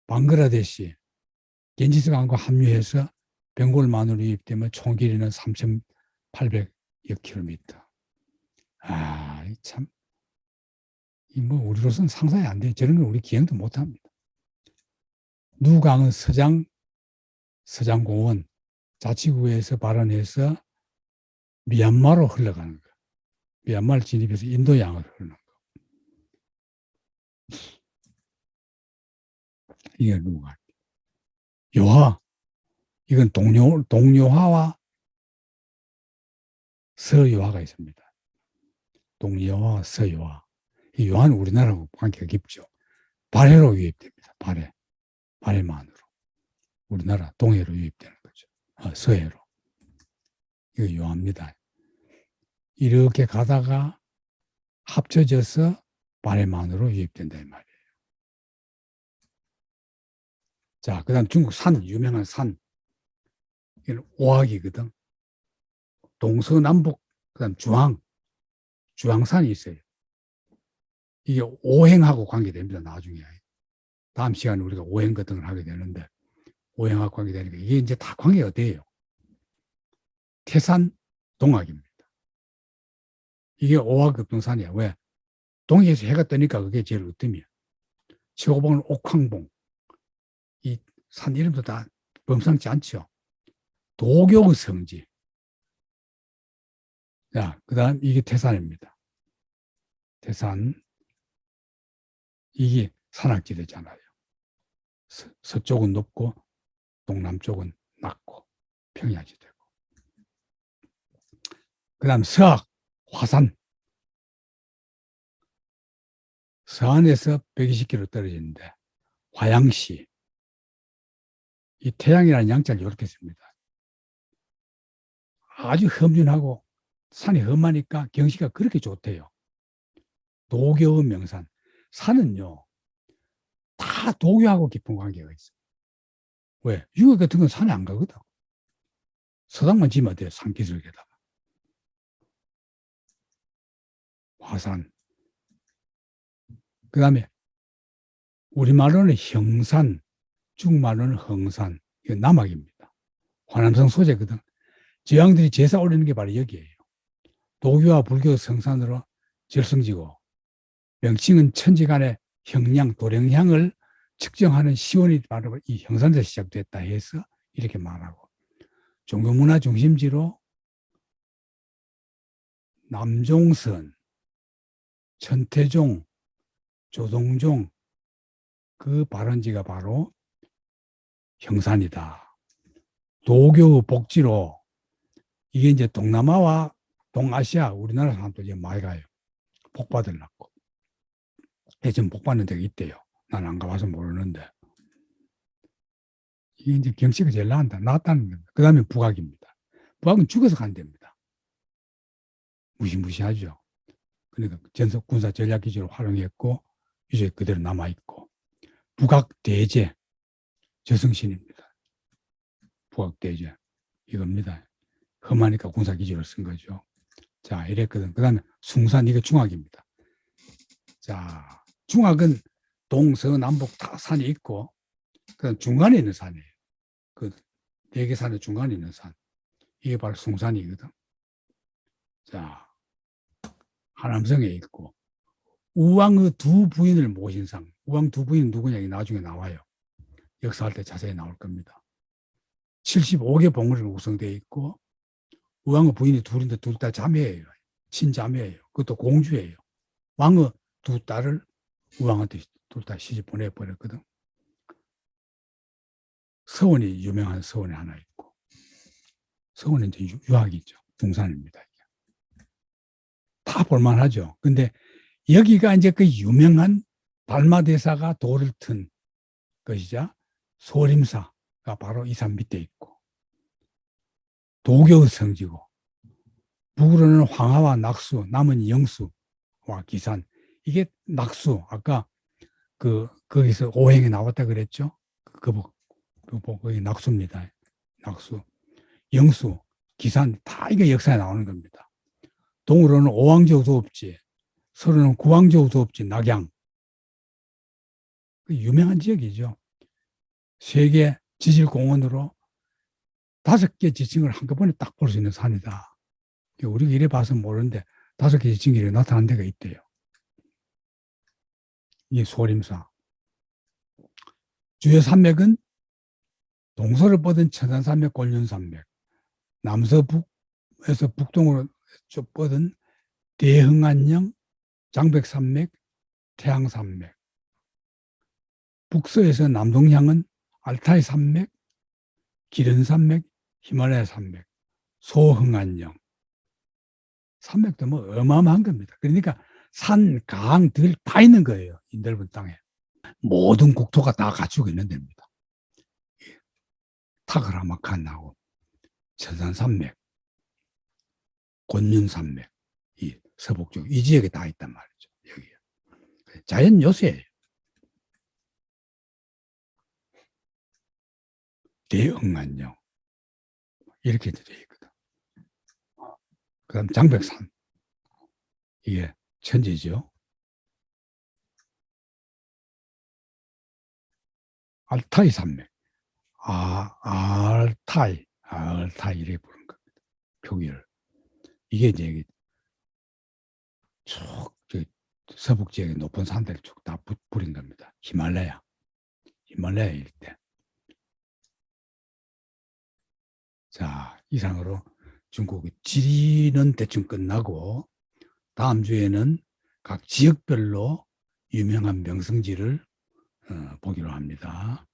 방글라데시, 겐지스 강과 합류해서 벵골만으로 유입되면 총 길이는 3,800여 킬로미터. 아, 참. 뭐 우리로서는 상상이 안 돼. 저런 걸 우리 기억도 못 합니다. 누강은 서장공원 자치구에서 발원해서 미얀마로 흘러가는 거. 미얀마를 진입해서 인도양을 흐르는 거. 이게 누가? 요하. 이건 동요화와 서요화가 있습니다. 동요화와 서요화. 이 요하는 우리나라하고 관계가 깊죠. 발해로 유입됩니다. 발해만으로. 우리나라 동해로 유입되는 거죠. 서해로. 이거 요합니다. 이렇게 가다가 합쳐져서 발해만으로 유입된다 이 말이에요. 자, 그 다음 중국 산, 유명한 산. 이건 오악이거든. 동서남북, 그 다음 주황산이 있어요. 이게 오행하고 관계됩니다, 나중에. 다음 시간에 우리가 오행 같은 걸 하게 되는데, 오행하고 관계되니까 이게 이제 다 관계가 돼요. 태산, 동학입니다. 이게 오화급동산이야. 왜? 동해에서 해가 뜨니까 그게 제일 으뜸이야. 최고봉은 옥황봉. 이 산 이름도 다 범상치 않죠. 도교의 성지. 자, 그 다음 이게 태산입니다. 태산. 이게 산악지대잖아요. 서쪽은 높고 동남쪽은 낮고 평야지대고. 그 다음 서악, 화산. 서안에서 120km 떨어지는데 화양시. 이 태양이라는 양자를 이렇게 씁니다. 아주 험준하고 산이 험하니까 경치가 그렇게 좋대요. 도교의 명산. 산은요, 다 도교하고 깊은 관계가 있어요. 왜? 유교 같은 건 산에 안 가거든. 서당만 지면 돼요. 산기슭에다가. 화산. 그 다음에 우리말로는 형산, 중국말로는 흥산. 이거 남학입니다. 화남성 소재거든. 제왕들이 제사 올리는 게 바로 여기에요. 도교와 불교 성산으로 절성지고 명칭은 천지간의 형량, 도량향을 측정하는 시원이 바로 이 형산에서 시작됐다 해서 이렇게 말하고, 종교문화 중심지로 남종선, 천태종, 조동종 그 발원지가 바로 형산이다. 도교 복지로 이게 이제 동남아와 동아시아 우리나라 사람도 이제 많이 가요. 복 받으려고. 지금 복 받는 데가 있대요. 난 안 가봐서 모르는데. 이게 이제 경치가 제일 낫다는 겁니다. 그 다음에 북악입니다. 북악은 죽어서 간 데입니다. 무시무시하죠. 그러니까 전속 군사 전략기지로 활용했고, 이제 그대로 남아있고. 북악대제, 저승신입니다. 북악대제. 이겁니다. 험하니까 군사기지로 쓴 거죠. 자, 이랬거든. 그 다음에 숭산, 이거 중악입니다. 자, 중악은 동서남북 다 산이 있고, 그 중간에 있는 산이에요. 그 4개 산의 중간에 있는 산. 이게 바로 숭산이거든. 자, 하남성에 있고, 우왕의 두 부인을 모신 상. 우왕 두 부인은 누구냐? 이 나중에 나와요. 역사할 때 자세히 나올 겁니다. 75개 봉우리로 구성되어 있고, 우왕의 부인이 둘인데 둘 다 자매예요. 친자매예요. 그것도 공주예요. 왕의 두 딸을 우왕한테 둘 다 시집 보내버렸거든. 서원이 유명한 서원이 하나 있고, 서원은 이제 유학이죠. 중산입니다. 다 볼만하죠. 근데 여기가 이제 그 유명한 달마대사가 돌을 튼 것이자 소림사가 바로 이 산 밑에 있고, 도교의 성지고, 북으로는 황하와 낙수, 남은 영수와 기산. 이게 낙수, 아까 거기서 오행에 나왔다 그랬죠? 거기 낙수입니다. 낙수. 영수, 기산, 다 이게 역사에 나오는 겁니다. 동으로는 오왕조 도읍지, 서로는 구왕조 도읍지, 낙양. 유명한 지역이죠. 세계 지질공원으로 5개 지층을 한꺼번에 딱 볼 수 있는 산이다. 우리가 이래 봐서 모르는데 5개 지층이 나타난 데가 있대요. 이게 소림사. 주요 산맥은 동서를 뻗은 천안산맥, 곤륜산맥, 남서북에서 북동으로 쭉 뻗은 대흥안령, 장백산맥, 태양산맥, 북서에서 남동향은 알타이 산맥, 기른산맥, 히말라야 산맥, 소흥안령. 산맥도 뭐 어마어마한 겁니다. 그러니까 산, 강, 들 다 있는 거예요. 이 넓은 땅에. 모든 국토가 다 갖추고 있는 데입니다. 타그라마칸하고 천산산맥, 곤륜산맥, 이 서북쪽 이 지역에 다 있단 말이죠. 여기에. 자연 요새예요. 대흥안령 이렇게 되어 있거든. 그 다음 장백산. 이게 천지죠. 알타이 산맥. 알타이 이렇게 부르는 겁니다. 표기를. 이게 이제 쭉 서북 지역의 높은 산들을 쭉 다 부린 겁니다. 히말라야 일대. 자, 이상으로 중국 지리는 대충 끝나고 다음 주에는 각 지역별로 유명한 명승지를 보기로 합니다.